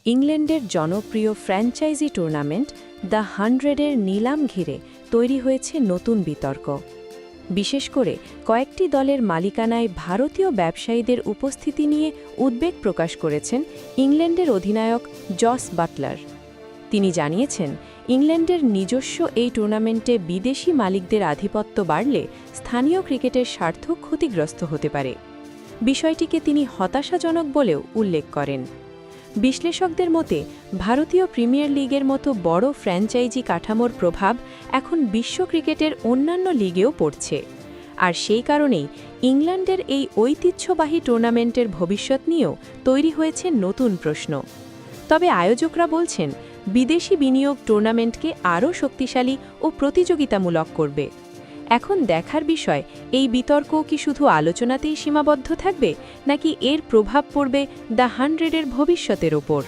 ইংল্যান্ডের জনপ্রিয় franchise tournament the 100-এর নিলাম ঘিরে তৈরি হয়েছে নতুন বিতর্ক। বিশেষ করে কয়েকটি দলের মালিকানায় ভারতীয় ব্যবসায়ীদের উপস্থিতি নিয়ে উদ্বেগ প্রকাশ করেছেন ইংল্যান্ডের অধিনায়ক জস বাটলার। তিনি জানিয়েছেন, ইংল্যান্ডের নিজস্ব এই টুর্নামেন্টে বিদেশি মালিকদের আধিপত্য বাড়লে স্থানীয় ক্রিকেটের স্বার্থ ক্ষতিগ্রস্ত হতে পারে। বিষয়টিকে তিনি হতাশাজনক বলেও উল্লেখ করেন। বিশ্লেষকদের মতে, ভারতীয় প্রিমিয়ার লিগের মতো বড় ফ্র্যাঞ্চাইজি কাঠামোর প্রভাব এখন বিশ্ব ক্রিকেটের অন্যান্য লিগেও পড়ছে, আর সেই কারণেই ইংল্যান্ডের এই ঐতিহ্যবাহী টুর্নামেন্টের ভবিষ্যৎ নিয়েও তৈরি হয়েছে নতুন প্রশ্ন। তবে আয়োজকরা বলছেন, বিদেশি বিনিয়োগ টুর্নামেন্টকে আরও শক্তিশালী ও প্রতিযোগিতামূলক করবে। এখন দেখার বিষয়, এই বিতর্ক কি শুধু আলোচনাতেই সীমাবদ্ধ থাকবে, নাকি এর প্রভাব পড়বে দ্য 100-এর ভবিষ্যতের ওপর।